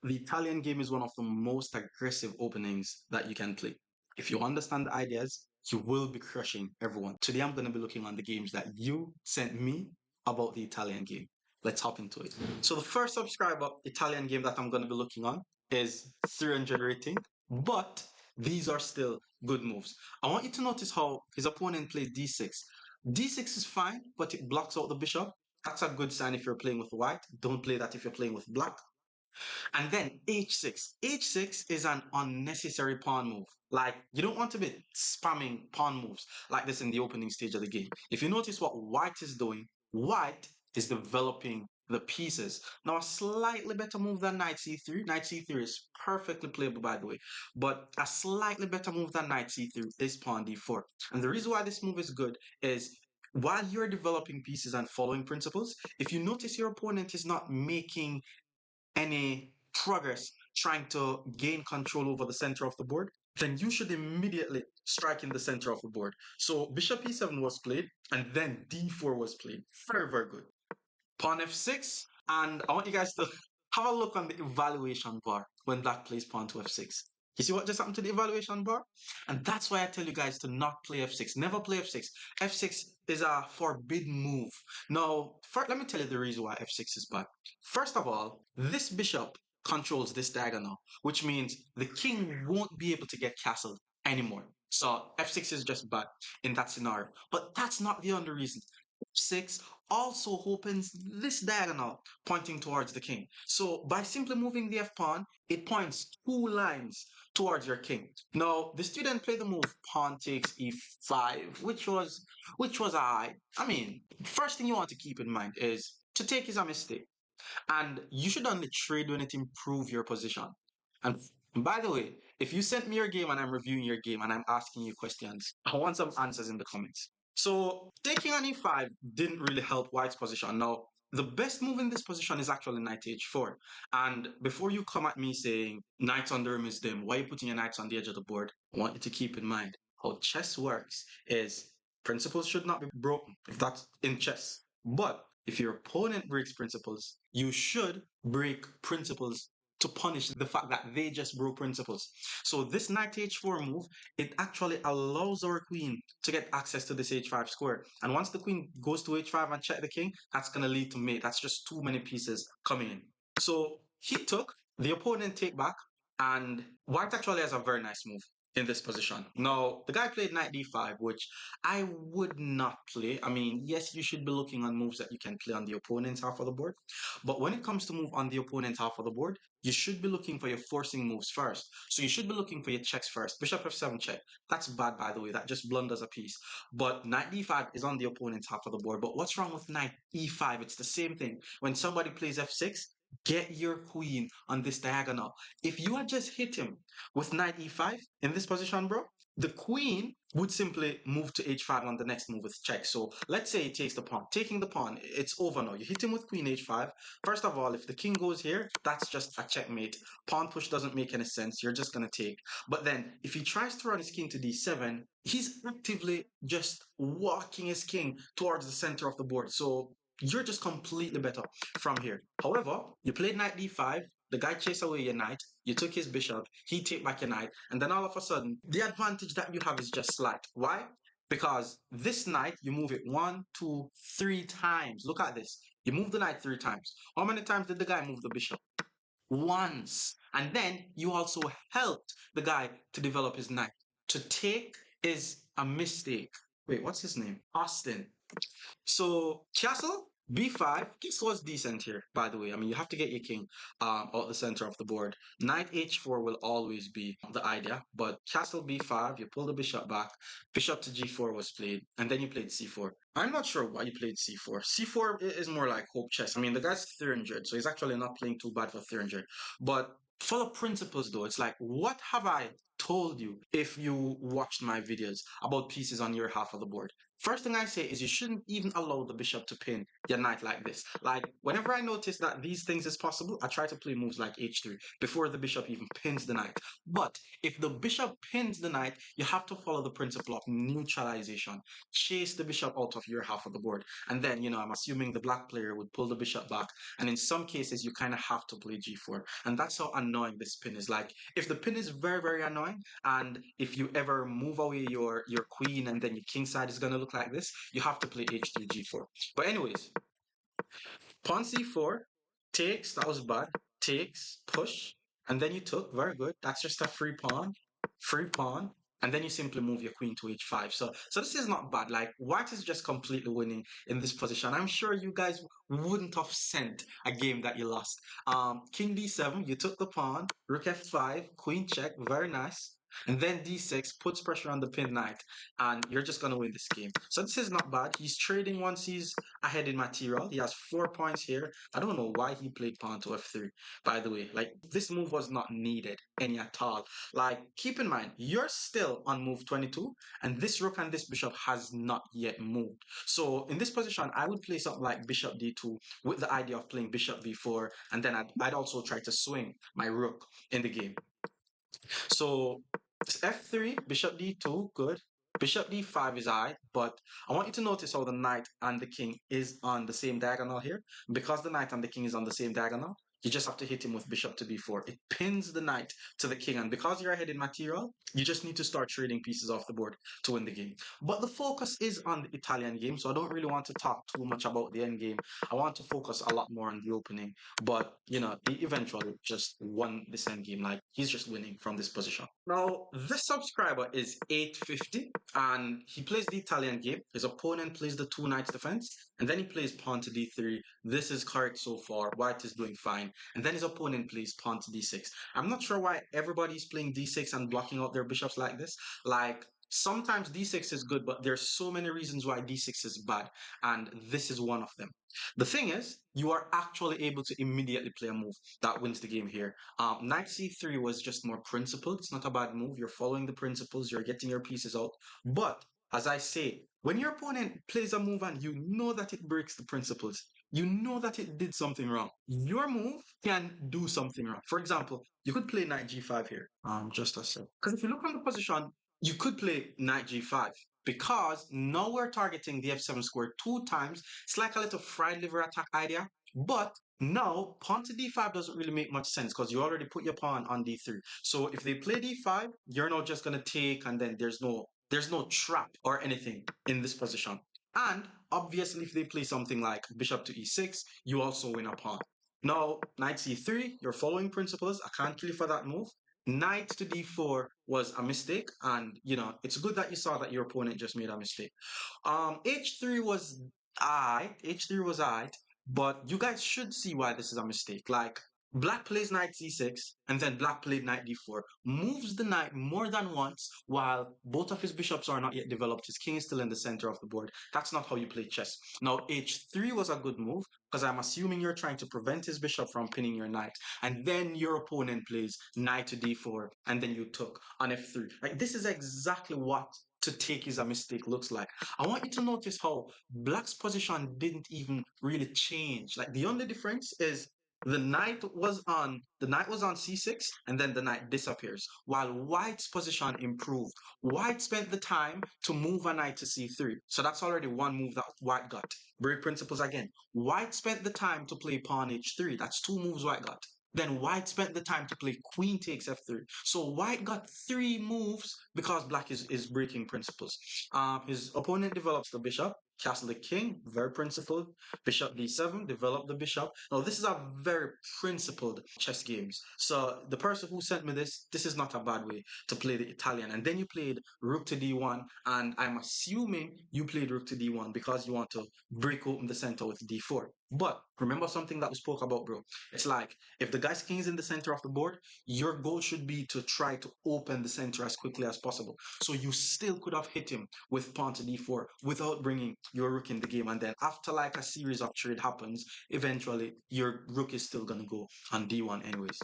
the Italian game is one of the most aggressive openings that you can play. If you understand the ideas, you will be crushing everyone. Today, I'm going to be looking on the games that you sent me about the Italian game. Let's hop into it. So the first subscriber Italian game that I'm going to be looking on is 300 rating, but these are still good moves. I want you to notice how his opponent played d6. D6 is fine, but it blocks out the bishop. That's a good sign if you're playing with white. Don't play that if you're playing with black. And then h6. H6 is an unnecessary pawn move. Like, you don't want to be spamming pawn moves like this in the opening stage of the game. If you notice what white is doing, white is developing the pieces. Now, a slightly better move than knight c3. Knight c3 is perfectly playable, by the way. But a slightly better move than knight c3 is pawn d4. And the reason why this move is good is while you're developing pieces and following principles, if you notice your opponent is not making any progress trying to gain control over the center of the board, then you should immediately strike in the center of the board. So bishop e7 was played, and then d4 was played. Very, very good. Pawn f6, and I want you guys to have a look on the evaluation bar when black plays pawn to f6. You see what just happened to the evaluation bar? And that's why I tell you guys to not play f6. Never play f6. F6 is a forbidden move. Now, let me tell you the reason why f6 is bad. First of all, this bishop controls this diagonal, which means the king won't be able to get castled anymore. So f6 is just bad in that scenario. But that's not the only reason. F6 also opens this diagonal pointing towards the king. So by simply moving the f pawn, it points two lines towards your king. Now the student played the move pawn takes e5, which was I mean, first thing you want to keep in mind is to take is a mistake, and you should only trade when it improves your position. And by the way, if you sent me your game and I'm reviewing your game and I'm asking you questions, I want some answers in the comments. So taking on e5 didn't really help white's position. Now, the best move in this position is actually knight h4. And before you come at me saying knights on the rim is dim, why are you putting your knights on the edge of the board? I want you to keep in mind how chess works is principles should not be broken if that's in chess. But if your opponent breaks principles, you should break principles to punish the fact that they just broke principles. So this knight h4 move, it actually allows our queen to get access to this h5 square. And once the queen goes to h5 and check the king, that's going to lead to mate. That's just too many pieces coming in. So he took, the opponent take back, and white actually has a very nice move in this position. Now, the guy played knight d5, which I would not play. I mean, yes, you should be looking on moves that you can play on the opponent's half of the board. But when it comes to move on the opponent's half of the board, you should be looking for your forcing moves first. So you should be looking for your checks first. Bishop f7 check. That's bad, by the way. That just blunders a piece. But knight d5 is on the opponent's half of the board. But what's wrong with knight e5? It's the same thing. When somebody plays f6, get your queen on this diagonal. If you had just hit him with knight e5 in this position, bro, the queen would simply move to h5 on the next move with check. So let's say he takes the pawn. Taking the pawn, it's over now. You hit him with queen h5. First of all, if the king goes here, that's just a checkmate. Pawn push doesn't make any sense. You're just going to take. But then if he tries to run his king to d7, he's actively just walking his king towards the center of the board. So you're just completely better from here. However, you played knight d5, the guy chased away your knight, you took his bishop, he take back your knight, and then all of a sudden, the advantage that you have is just slight. Why? Because this knight, you move it 1, 2, 3 times. Look at this. You move the knight 3 times. How many times did the guy move the bishop? Once. And then you also helped the guy to develop his knight. To take is a mistake. Wait, what's his name? Austin. So castle b5, castle was decent here, by the way. I mean, you have to get your king out the center of the board. Knight h4 will always be the idea, but castle b5, you pull the bishop back. Bishop to g4 was played, and then you played c4. I'm not sure why you played c4. C4 is more like hope chess. I mean, the guy's 300, so he's actually not playing too bad for 300. But for the principles, though, it's like, what have I told you if you watched my videos about pieces on your half of the board? First thing I say is you shouldn't even allow the bishop to pin your knight like this. Like whenever I notice that these things is possible, I try to play moves like h3 before the bishop even pins the knight. But if the bishop pins the knight, you have to follow the principle of neutralization. Chase the bishop out of your half of the board. And then, I'm assuming the black player would pull the bishop back. And in some cases, you kind of have to play g4. And that's how annoying this pin is. Like, if the pin is very, very annoying, and if you ever move away your queen and then your king side is going to look like this, you have to play h3, g4. But anyways, pawn c4, takes, that was bad, takes, push, and then you took, very good. That's just a free pawn, and then you simply move your queen to h5. So this is not bad. Like, white is just completely winning in this position. I'm sure you guys wouldn't have sent a game that you lost. King d7, you took the pawn, rook f5, queen check, very nice. And then d6 puts pressure on the pin knight, and you're just gonna win this game. So this is not bad. He's trading once he's ahead in material. He has 4 points here. I don't know why he played pawn to f3, by the way. Like, this move was not needed any at all. Like, keep in mind, you're still on move 22, and this rook and this bishop has not yet moved. So in this position, I would play something like bishop d2 with the idea of playing bishop b4, and then I'd also try to swing my rook in the game. So f3, bishop d2, good. Bishop d5 is I, but I want you to notice how the knight and the king is on the same diagonal here. Because the knight and the king is on the same diagonal, you just have to hit him with bishop to b4. It pins the knight to the king, and because you're ahead in material, you just need to start trading pieces off the board to win the game. But the focus is on the Italian game, so I don't really want to talk too much about the end game. I want to focus a lot more on the opening. But, he eventually just won this end game. Like, he's just winning from this position. Now, this subscriber is 850, and he plays the Italian game. His opponent plays the two knights defense, and then he plays pawn to d3. This is correct so far. White is doing fine. And then his opponent plays pawn to d6. I'm not sure why everybody's playing d6 and blocking out their bishops like this. Like, sometimes d6 is good, but there's so many reasons why d6 is bad, and this is one of them. The thing is, you are actually able to immediately play a move that wins the game here. Knight c3 was just more principled. It's not a bad move. You're following the principles. You're getting your pieces out. But as I say, when your opponent plays a move and you know that it breaks the principles, you know that it did something wrong, your move can do something wrong. For example, you could play knight g5 here. Just a sec. Because if you look on the position, you could play knight g5 because now we're targeting the f7 square 2 times. It's like a little fried liver attack idea, but now pawn to d5 doesn't really make much sense because you already put your pawn on d3. So if they play d5, you're not just gonna take, and then there's no trap or anything in this position. And obviously, if they play something like bishop to e6, you also win a pawn. Now, knight c3, you're following principles. I can't kill you for that move. Knight to d4 was a mistake, and it's good that you saw that your opponent just made a mistake. H3 was H3 was alright, but you guys should see why this is a mistake. Like, black plays knight c6, and then black played knight d4, moves the knight more than once while both of his bishops are not yet developed. His king is still in the center of the board. That's not how you play chess. Now, h3 was a good move because I'm assuming you're trying to prevent his bishop from pinning your knight. And then your opponent plays knight to d4, and then you took on f3. Like, this is exactly what to take is a mistake looks like. I want you to notice how black's position didn't even really change. Like, the only difference is the knight was on c6, and then the knight disappears while white's position improved. White spent the time to move a knight to c3, so that's already one move that white got. Break principles again. White spent the time to play pawn h3. That's two moves white got. Then white spent the time to play queen takes f3. So white got 3 moves because black is breaking principles. His opponent develops the bishop, castle the king, very principled. Bishop d7, develop the bishop. Now this is a very principled chess games. So the person who sent me this is not a bad way to play the Italian. And then you played rook to d1, and I'm assuming you played rook to d1 because you want to break open the center with d4. But remember something that we spoke about, bro. It's like, if the guy's king is in the center of the board, your goal should be to try to open the center as quickly as possible. So you still could have hit him with pawn to d4 without bringing your rook in the game. And then after like a series of trade happens, eventually your rook is still going to go on d1 anyways.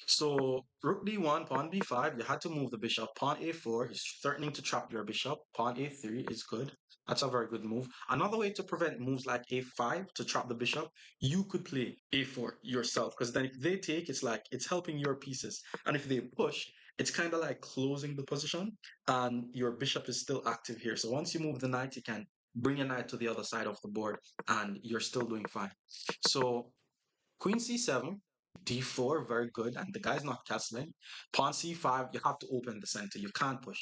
So rook d1, pawn b5, you had to move the bishop. Pawn a4, he's threatening to trap your bishop. Pawn a3 is good. That's a very good move. Another way to prevent moves like a5 to trap the bishop, you could play a4 yourself. Because then if they take, it's like it's helping your pieces. And if they push, it's kind of like closing the position and your bishop is still active here. So once you move the knight, you can bring your knight to the other side of the board and you're still doing fine. So Queen c7, d4, very good. And the guy's not castling. Pawn c5, you have to open the center. You can't push.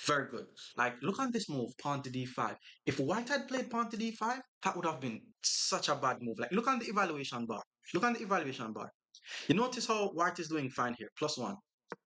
Very good. Like, look at this move, pawn to d5. If white had played pawn to d5, that would have been such a bad move. Like, look on the evaluation bar. Look on the evaluation bar. You notice how white is doing fine here, +1.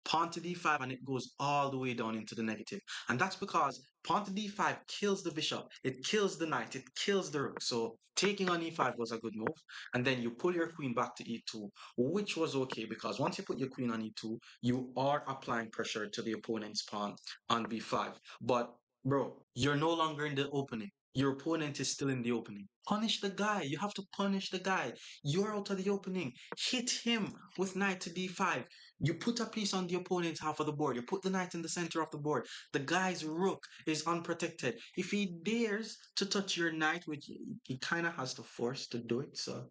Pawn to d5 and it goes all the way down into the negative. And that's because pawn to d5 kills the bishop, it kills the knight, it kills the rook. So taking on e5 was a good move. And then you pull your queen back to e2, which was okay because once you put your queen on e2, you are applying pressure to the opponent's pawn on b5. But bro, you're no longer in the opening. Your opponent is still in the opening. Punish the guy. You have to punish the guy. You're out of the opening. Hit him with knight to d5. You put a piece on the opponent's half of the board. You put the knight in the center of the board. The guy's rook is unprotected. If he dares to touch your knight, which he kind of has the force to do it, so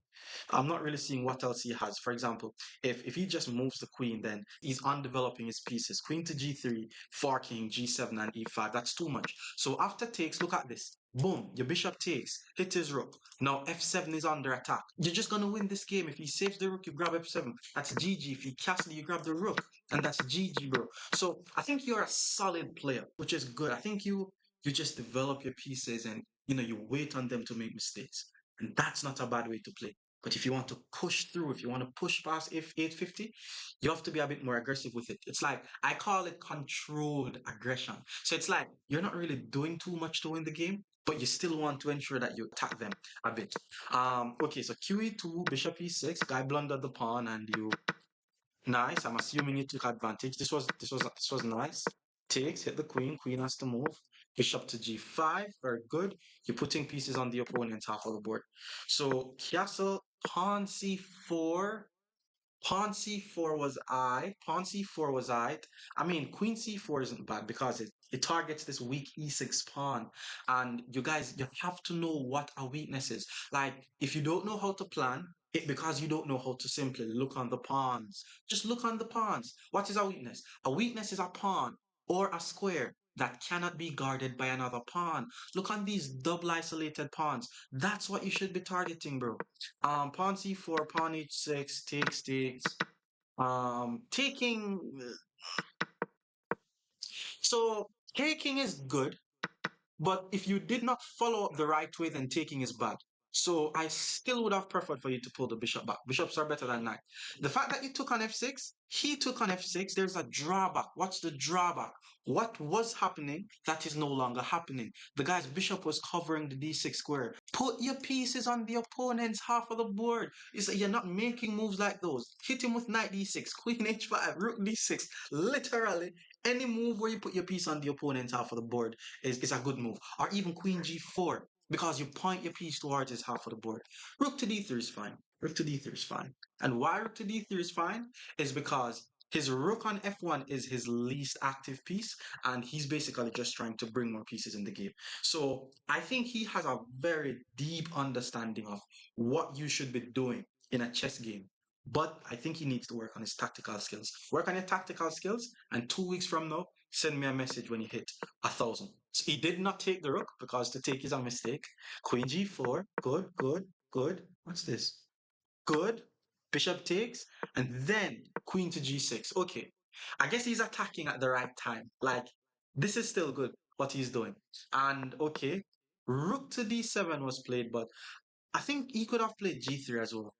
I'm not really seeing what else he has. For example, if he just moves the queen, then he's undeveloping his pieces. Queen to g3, forking g7 and e5. That's too much. So after takes, look at this. Boom, your bishop takes, hit his rook. Now f7 is under attack. You're just gonna win this game. If he saves the rook, you grab f7. That's GG. If he castles, you grab the rook, and that's GG, bro. So I think you're a solid player, which is good. I think you just develop your pieces and you wait on them to make mistakes. And that's not a bad way to play. But if you want to push through, if you want to push past if 850, you have to be a bit more aggressive with it. It's like I call it controlled aggression. So it's like you're not really doing too much to win the game, but you still want to ensure that you attack them a bit. Okay, so QE2, Bishop E6, guy blundered the pawn, and you nice. I'm assuming you took advantage. This was nice. Takes, hit the queen. Queen has to move. Bishop to G5, very good. You're putting pieces on the opponent's half of the board. So castle, pawn C4. Pawn c4 was I. Pawn c4 was I. I mean, queen c4 isn't bad because it targets this weak e6 pawn. And you guys, you have to know what a weakness is. Like, if you don't know how to plan, it because you don't know how to simply look on the pawns. Just look on the pawns. What is a weakness? A weakness is a pawn or a square that cannot be guarded by another pawn. Look on these double isolated pawns. That's what you should be targeting, bro. Pawn c4, pawn h6, takes. Taking. So taking is good, but if you did not follow up the right way, then taking is bad. So I still would have preferred for you to pull the bishop back. Bishops are better than knight. The fact that you took on f6, he took on f6, there's a drawback. What's the drawback? What was happening that is no longer happening? The guy's bishop was covering the d6 square. Put your pieces on the opponent's half of the board. You're not making moves like those. Hit him with knight d6, queen h5, rook d6. Literally, any move where you put your piece on the opponent's half of the board is a good move. Or even queen g4, because you point your piece towards his half of the board. Rook to d3 is fine. Rook to d3 is fine. And why rook to d3 is fine is because his rook on f1 is his least active piece, and he's basically just trying to bring more pieces in the game. So I think he has a very deep understanding of what you should be doing in a chess game. But I think he needs to work on his tactical skills. Work on your tactical skills, and 2 weeks from now, send me a message when you hit 1,000. So he did not take the rook because to take is a mistake. Queen g4, good, good, good. What's this? Good. Bishop takes, and then queen to g6. Okay. I guess he's attacking at the right time. Like, this is still good, what he's doing. And okay, rook to d7 was played, but I think he could have played g3 as well.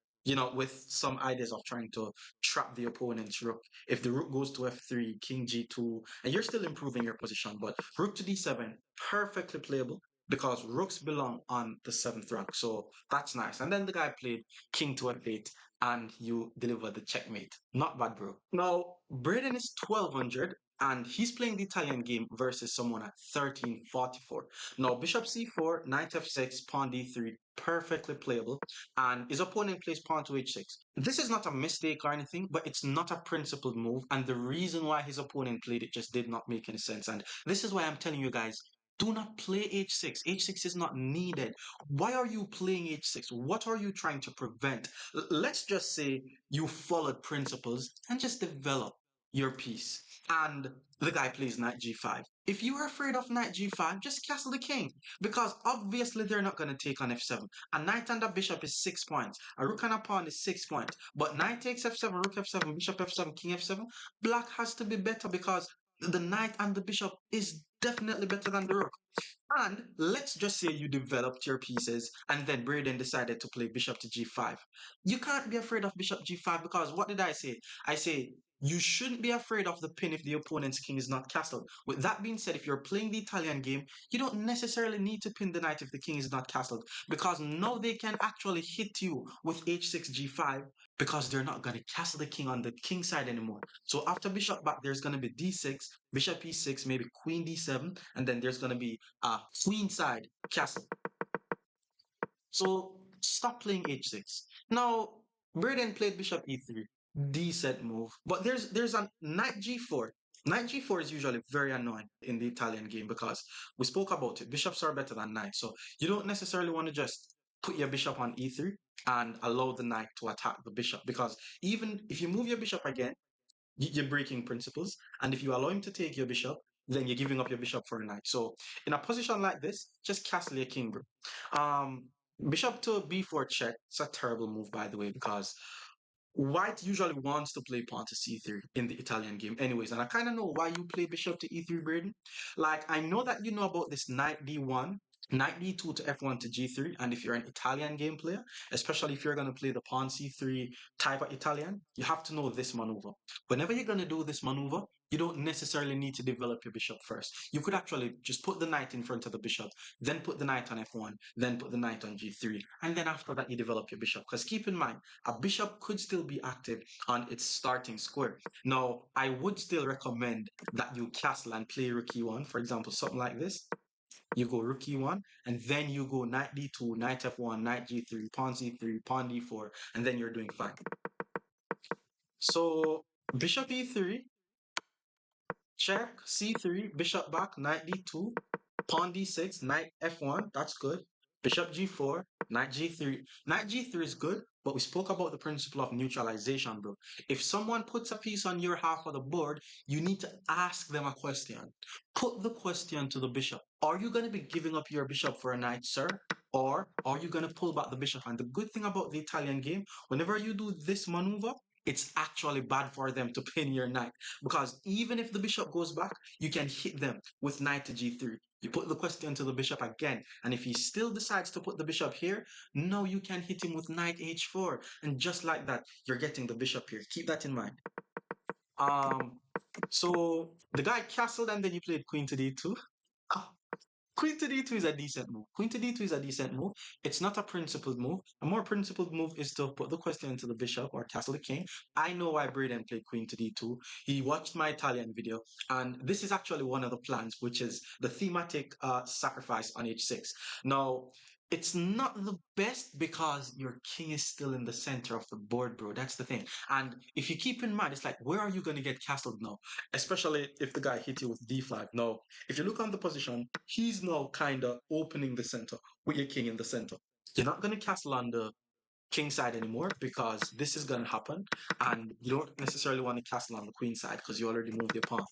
With some ideas of trying to trap the opponent's rook. If the rook goes to f3, king g2, and you're still improving your position, but rook to d7, perfectly playable. because rooks belong on the seventh rank. So that's nice. And then the guy played king to f8 and you deliver the checkmate. Not bad, bro. Now, Braden is 1200 and he's playing the Italian game versus someone at 1344. Now, bishop c4, knight f6, pawn d3, perfectly playable. And his opponent plays pawn to h6. This is not a mistake or anything, but it's not a principled move. And the reason why his opponent played it just did not make any sense. And this is why I'm telling you guys, do not play h6. H6 is not needed. Why are you playing h6? What are you trying to prevent? Let's just say you followed principles and just develop your piece. And the guy plays knight g5. If you are afraid of knight g5, just castle the king. Because obviously they're not going to take on f7. A knight and a bishop is 6 points. A rook and a pawn is 6 points. But knight takes f7, rook f7, bishop f7, king f7. Black has to be better because the knight and the bishop is definitely better than the rook. And let's just say you developed your pieces and then Braden decided to play bishop to g5. You can't be afraid of bishop g5 because what did I say? I say you shouldn't be afraid of the pin if the opponent's king is not castled. With that being said, if you're playing the Italian game, you don't necessarily need to pin the knight if the king is not castled because now they can actually hit you with h6 g5 because they're not going to castle the king on the king side anymore. So after bishop back, there's going to be d6, bishop e6, maybe queen d7, and then there's going to be queen side castle. So stop playing h6. Now, Braden played bishop e3, decent move. But there's a knight g4. Knight g4 is usually very annoying in the Italian game because we spoke about it. Bishops are better than knights. So you don't necessarily want to just put your bishop on e3 and allow the knight to attack the bishop because even if you move your bishop again, you're breaking principles. And if you allow him to take your bishop, then you're giving up your bishop for a knight. So in a position like this, just castle your king, bro. Um, Bishop to b4 check. It's a terrible move, by the way, because white usually wants to play pawn to c3 in the Italian game anyways. And I kind of know why you play bishop to e3, Braden. Like, I know that you know about this knight d1, knight d2 to f1 to g3. And if you're an Italian game player, especially if you're going to play the pawn c3 type of Italian, you have to know this maneuver. Whenever you're going to do this maneuver, you don't necessarily need to develop your bishop first. You could actually just put the knight in front of the bishop, then put the knight on f1, then put the knight on g3, and then after that you develop your bishop. Because keep in mind, a bishop could still be active on its starting square. Now, I would still recommend that you castle and play rook e1, for example, something like this. You go rook e1, and then you go knight d2, knight f1, knight g3, pawn c3, pawn d4, and then you're doing fine. So bishop e3, check, c3, bishop back, knight d2, pawn d6, knight f1, that's good. Bishop g4, knight g3. Knight g3 is good, but we spoke about the principle of neutralization, bro. If someone puts a piece on your half of the board, you need to ask them a question. Put the question to the bishop. Are you going to be giving up your bishop for a knight, sir? Or are you going to pull back the bishop? And the good thing about the Italian game, whenever you do this maneuver, it's actually bad for them to pin your knight because even if the bishop goes back, you can hit them with knight to g3. You put the question to the bishop again, and if he still decides to put the bishop here, now you can hit him with knight h4, and just like that, you're getting the bishop here. Keep that in mind. Um, so the guy castled, and then you played queen to d2. Queen to d2 is a decent move. Queen to d2 is a decent move. It's not a principled move. A more principled move is to put the question to the bishop or castle the king. I know why Braden played queen to d2. He watched my Italian video, and this is actually one of the plans, which is the thematic sacrifice on h6. Now, it's not the best because your king is still in the center of the board, bro. That's the thing. And if you keep in mind, it's like, where are you going to get castled now? Especially if the guy hit you with d5. Now, if you look on the position, he's now kind of opening the center with your king in the center. You're not going to castle on the king side anymore because this is going to happen, and you don't necessarily want to castle on the queen side because you already moved your pawn.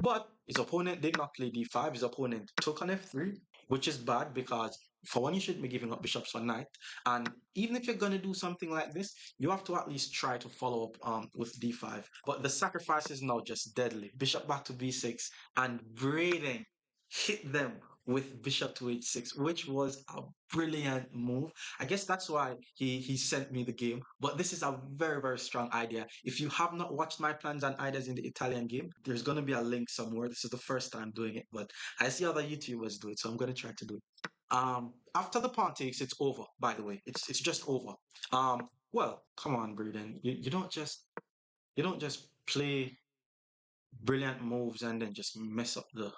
But his opponent did not play d5. His opponent took on f3, which is bad because for one, you shouldn't be giving up bishops for knight. And even if you're going to do something like this, you have to at least try to follow up with d5. But the sacrifice is now just deadly. Bishop back to b6 and Braden hit them with bishop to h6, which was a brilliant move. I guess that's why he sent me the game. But this is a very, very strong idea. If you have not watched my plans and ideas in the Italian game, there's going to be a link somewhere. This is the first time doing it, but I see other YouTubers do it, so I'm going to try to do it. After the pawn takes, it's over. By the way, it's just over. Well, come on, Breeden. You don't just play brilliant moves and then just mess up the.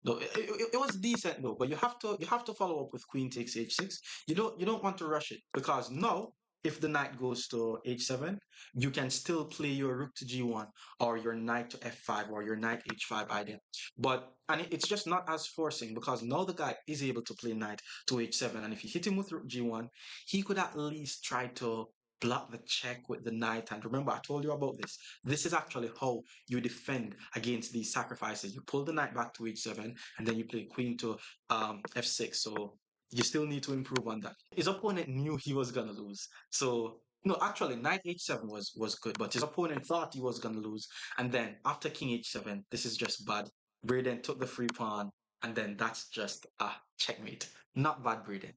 No, it was decent though, but you have to follow up with queen takes h6. You don't want to rush it because now if the knight goes to h7, you can still play your rook to g1 or your knight to f5 or your knight h5 idea. But it's just not as forcing because now the guy is able to play knight to h7, and if you hit him with rook g1, he could at least try to block the check with the knight. And remember, I told you about this. This is actually how you defend against these sacrifices. You pull the knight back to h7, and then you play queen to f6. So you still need to improve on that. His opponent knew he was gonna lose. So no, actually, knight h7 was good, but his opponent thought he was gonna lose. And then after king h7, this is just bad. Braden took the free pawn, and then that's just a checkmate. Not bad, Braden.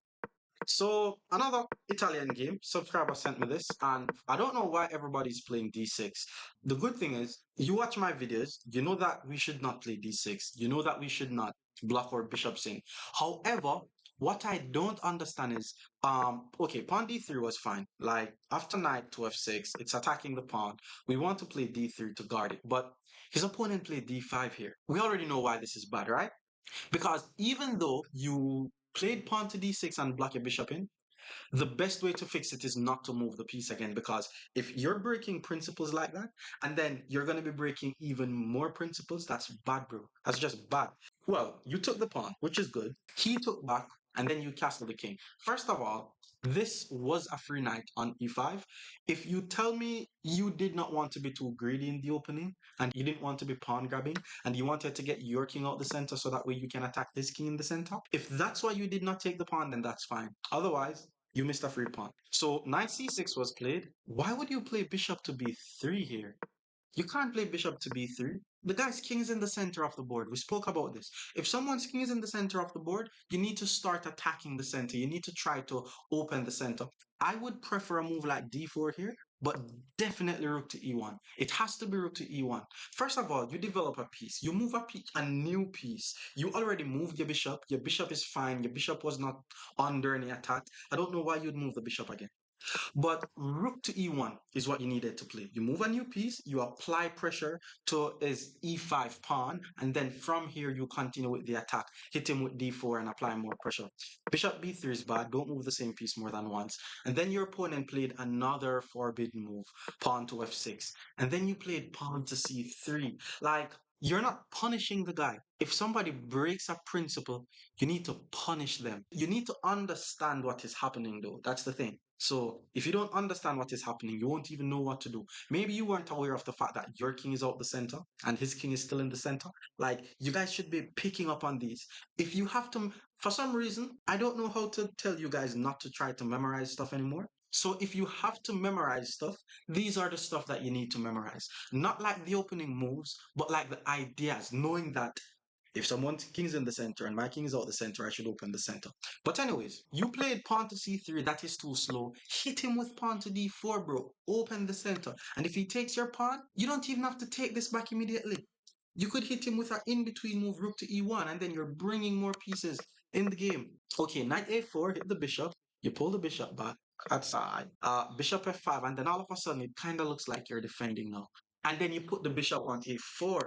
So another Italian game, subscriber sent me this, and I don't know why everybody's playing d6. The good thing is, you watch my videos, you know that we should not play d6. You know that we should not block our bishops in. However, what I don't understand is, okay, pawn d3 was fine. Like after knight to f6, it's attacking the pawn. We want to play d3 to guard it, but his opponent played d5 here. We already know why this is bad, right? Because even though you played pawn to d6 and block your bishop in, the best way to fix it is not to move the piece again. Because if you're breaking principles like that, and then you're going to be breaking even more principles, that's bad, bro. That's just bad. Well, you took the pawn, which is good. He took back, and then you castle the king. First of all, this was a free knight on e5. If you tell me you did not want to be too greedy in the opening, and you didn't want to be pawn grabbing, and you wanted to get your king out the center so that way you can attack this king in the center, if that's why you did not take the pawn, then that's fine. Otherwise, you missed a free pawn. So knight c6 was played. Why would you play bishop to b3 here? You can't play bishop to b3. The guy's king is in the center of the board. We spoke about this. If someone's king is in the center of the board, you need to start attacking the center. You need to try to open the center. I would prefer a move like d4 here, but definitely rook to e1. It has to be rook to e1. First of all, you develop a piece. You move a new piece. You already moved your bishop. Your bishop is fine. Your bishop was not under any attack. I don't know why you'd move the bishop again. But rook to e1 is what you needed to play. You move a new piece, you apply pressure to his e5 pawn, and then from here you continue with the attack. Hit him with d4 and apply more pressure. Bishop b3 is bad. Don't move the same piece more than once. And then your opponent played another forbidden move, pawn to f6. And then you played pawn to c3. Like, you're not punishing the guy. If somebody breaks a principle, you need to punish them. You need to understand what is happening, though. That's the thing. So if you don't understand what is happening, you won't even know what to do. Maybe you weren't aware of the fact that your king is out the center and his king is still in the center. Like, you guys should be picking up on these. If you have to, for some reason, I don't know how to tell you guys not to try to memorize stuff anymore. So if you have to memorize stuff, these are the stuff that you need to memorize. Not like the opening moves, but like the ideas, knowing that if someone's king is in the center and my king is out the center, I should open the center. But anyways, you played pawn to c3. That is too slow. Hit him with pawn to d4, bro. Open the center. And if he takes your pawn, you don't even have to take this back immediately. You could hit him with an in-between move, rook to e1, and then you're bringing more pieces in the game. Okay, knight a4, hit the bishop. You pull the bishop back outside. Bishop f5, and then all of a sudden it kind of looks like you're defending now. And then you put the bishop on a4.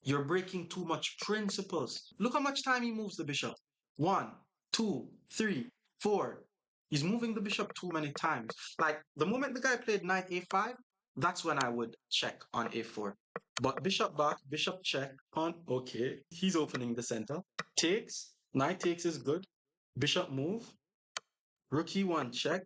You're breaking too much principles. Look how much time he moves the bishop. One, two, three, four. He's moving the bishop too many times. Like the moment the guy played knight a5, that's when I would check on a4. But bishop back, bishop check, pawn, okay. He's opening the center. Takes, knight takes is good. Bishop move, rook e1 check.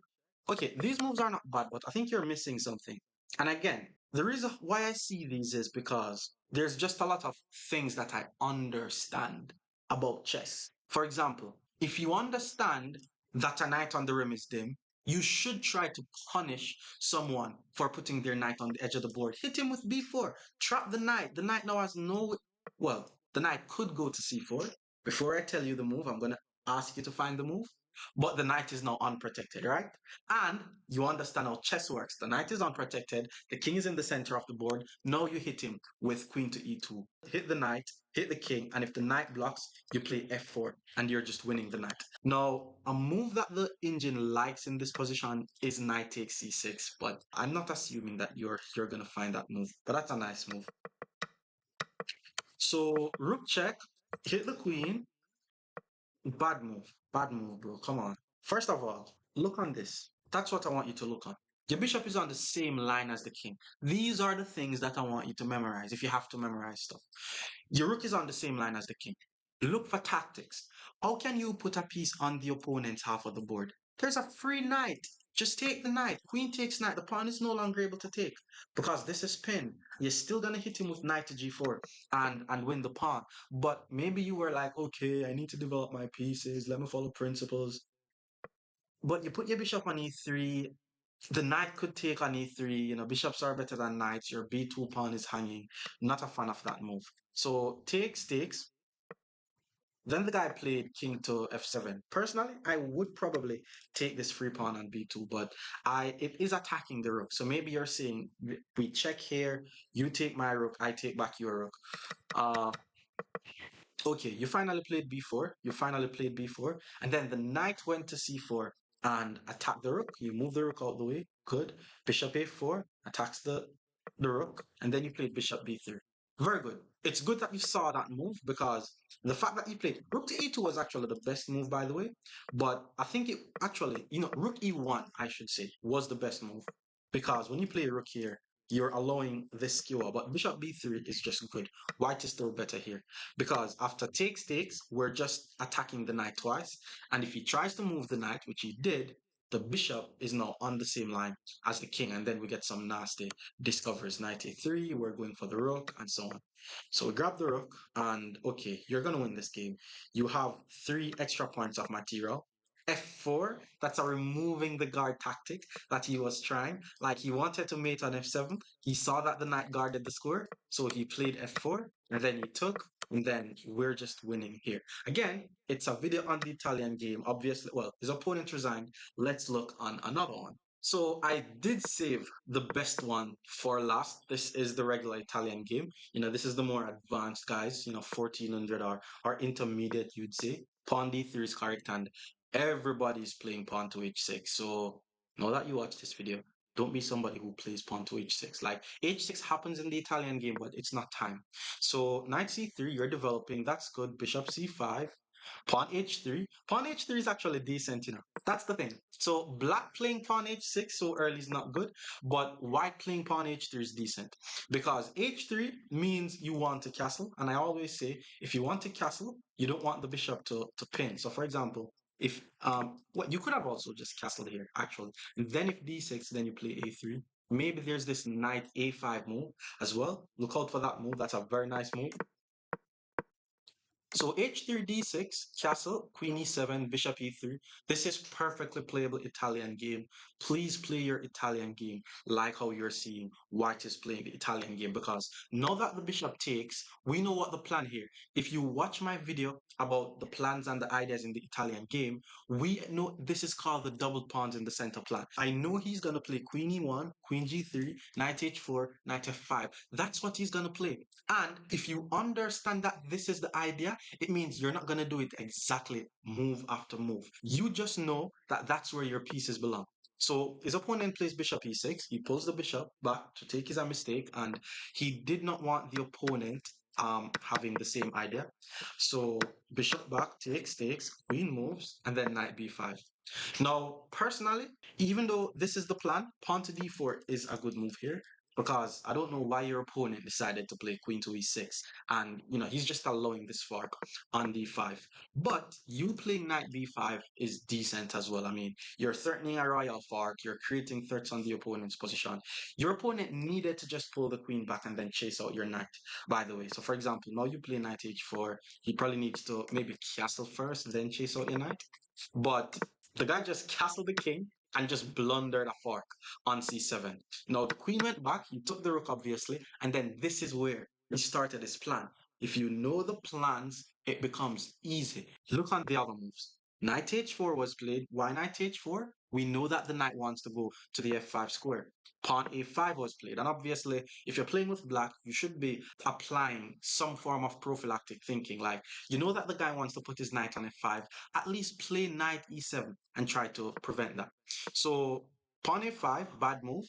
Okay, these moves are not bad, but I think you're missing something. And again, the reason why I see these is because there's just a lot of things that I understand about chess. For example, if you understand that a knight on the rim is dim, you should try to punish someone for putting their knight on the edge of the board. Hit him with b4. Trap the knight. The knight now has no... Well, the knight could go to c4. Before I tell you the move, I'm going to ask you to find the move. but the knight is now unprotected, right? And you understand how chess works. The knight is unprotected, the king is in the center of the board. Now you hit him with queen to e2. Hit the knight, hit the king, and if the knight blocks, you play f4, and you're just winning the knight. Now, a move that the engine likes in this position is knight takes c6, but I'm not assuming that you're gonna find that move. But that's a nice move. So rook check, hit the queen. Bad move, bro. Come on. First of all, look on this. That's what I want you to look on. Your bishop is on the same line as the king. These are the things that I want you to memorize if you have to memorize stuff. Your rook is on the same line as the king. Look for tactics. How can you put a piece on the opponent's half of the board? There's a free knight. Just take the knight. Queen takes knight. The pawn is no longer able to take because this is pin. You're still gonna hit him with knight to g4 and win the pawn. But maybe you were like, okay, I need to develop my pieces. Let me follow principles. But you put your bishop on e3. The knight could take on e3. You know, bishops are better than knights. Your b2 pawn is hanging. Not a fan of that move. So takes. Then the guy played king to f7. Personally, I would probably take this free pawn on b2, but it is attacking the rook. So maybe you're saying we check here, you take my rook, I take back your rook. Uh, okay, you finally played b4. You finally played b4, and then the knight went to c4 and attacked the rook. You move the rook out the way. Good. Bishop a4 attacks the rook, and then you played bishop b3. Very good. It's good that you saw that move because the fact that you played rook to e2 was actually the best move, by the way. But I think it actually, rook e1, I should say, was the best move because when you play rook here, you're allowing this skewer. But bishop b3 is just good. White is still better here because after takes, we're just attacking the knight twice. And if he tries to move the knight, which he did, the bishop is now on the same line as the king, and then we get some nasty discoveries. Knight a3, we're going for the rook, and so on. So we grab the rook, and okay, you're gonna win this game. You have 3 extra points of material. F4, that's a removing the guard tactic that he was trying. Like he wanted to mate on f7. He saw that the knight guarded the square, so he played f4, and then he took, and then we're just winning here. Again, it's a video on the Italian game. Obviously, well, his opponent resigned. Let's look on another one. So I did save the best one for last. This is the regular Italian game. This is the more advanced guys, 1400 or intermediate, you'd say. Pawn d3 is correct, and everybody's playing pawn to h6. So now that you watch this video, don't be somebody who plays pawn to h6. Like h6 happens in the Italian game, but it's not time. So knight c3, you're developing. That's good. Bishop c5. Pawn h3. Pawn h3 is actually decent, That's the thing. So black playing pawn h6 so early is not good, but white playing pawn h3 is decent because h3 means you want to castle. And I always say, if you want to castle, you don't want the bishop to pin. So for example, if what you could have also just castled here actually. And then if d6, then you play a3. Maybe there's this knight a5 move as well. Look out for that move. That's a very nice move. So h3, d6, castle, queen e7, bishop e3. This is perfectly playable Italian game. Please play your Italian game like how you're seeing white is playing the Italian game because now that the bishop takes, we know what the plan here. If you watch my video about the plans and the ideas in the Italian game, we know this is called the double pawns in the center plan. I know he's going to play queen e1, queen g3, knight h4, knight f5. That's what he's going to play. And if you understand that this is the idea, it means you're not going to do it exactly move after move. You just know that that's where your pieces belong. So his opponent plays bishop e6. He pulls the bishop back to take his a mistake, and he did not want the opponent having the same idea. So bishop back, takes, queen moves, and then knight b5. Now, personally, even though this is the plan, pawn to d4 is a good move here because I don't know why your opponent decided to play queen to e6 and he's just allowing this fork on d5. But you playing knight b5 is decent as well. I mean, you're threatening a royal fork, you're creating threats on the opponent's position. Your opponent needed to just pull the queen back and then chase out your knight, by the way. So for example, now you play knight h4, he probably needs to maybe castle first, then chase out your knight. But the guy just castled the king and just blundered a fork on c7. Now the queen went back, he took the rook obviously, and then this is where he started his plan. If you know the plans, it becomes easy. Look on the other moves. Knight h4 was played. Why knight h4? We know that the knight wants to go to the f5 square. Pawn a5 was played. And obviously, if you're playing with black, you should be applying some form of prophylactic thinking. Like, you know that the guy wants to put his knight on f5, at least play knight e7 and try to prevent that. So, pawn a5, bad move.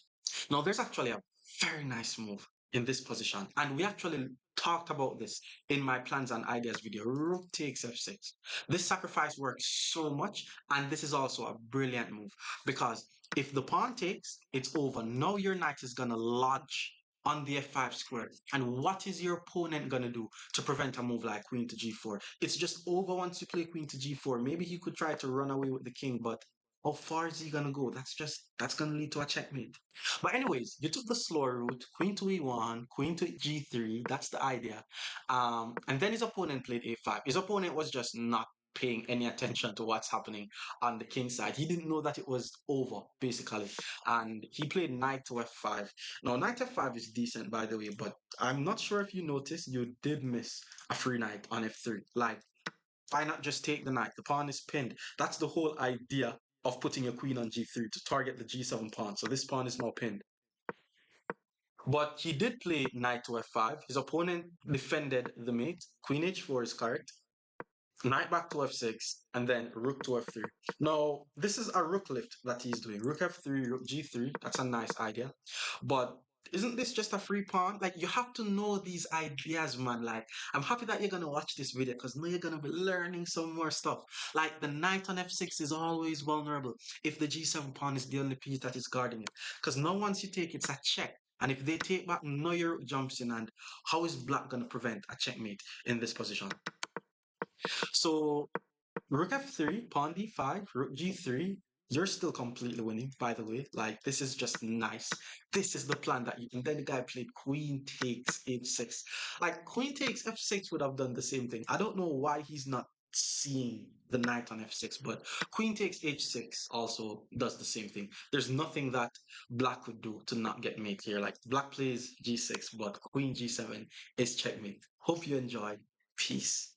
Now, there's actually a very nice move in this position. And we actually talked about this in my plans and ideas video. Rook takes f6. This sacrifice works so much, and this is also a brilliant move because if the pawn takes, it's over. Now your knight is gonna lodge on the f5 square. And what is your opponent gonna do to prevent a move like queen to g4? It's just over once you play queen to g4. Maybe he could try to run away with the king, but how far is he gonna go? That's gonna lead to a checkmate. But anyways, you took the slower route, queen to e1, queen to g3. That's the idea. And then his opponent played a5. His opponent was just not paying any attention to what's happening on the king side. He didn't know that it was over, basically. And he played knight to f5. Now, knight f5 is decent, by the way, but I'm not sure if you noticed, you did miss a free knight on f3. Like, why not just take the knight? The pawn is pinned. That's the whole idea of putting your queen on g3 to target the g7 pawn. So this pawn is now pinned. But he did play knight to f5. His opponent defended the mate. Queen h4 is correct. Knight back to f6, and then rook to f3. Now, this is a rook lift that he's doing. Rook f3, rook g3. That's a nice idea. But isn't this just a free pawn? Like, you have to know these ideas, man. Like, I'm happy that you're going to watch this video because now you're going to be learning some more stuff. Like, the knight on f6 is always vulnerable if the g7 pawn is the only piece that is guarding it. Because now once you take, it's a check. And if they take back, now your rook jumps in. And how is black going to prevent a checkmate in this position? So rook f3, pawn d5, rook g3. You're still completely winning, by the way. Like, this is just nice. This is the plan that you. And then the guy played queen takes h6. Like, queen takes f6 would have done the same thing. I don't know why he's not seeing the knight on f6, but queen takes h6 also does the same thing. There's nothing that black could do to not get mate here. Like, black plays g6, but queen g7 is checkmate. Hope you enjoyed. Peace.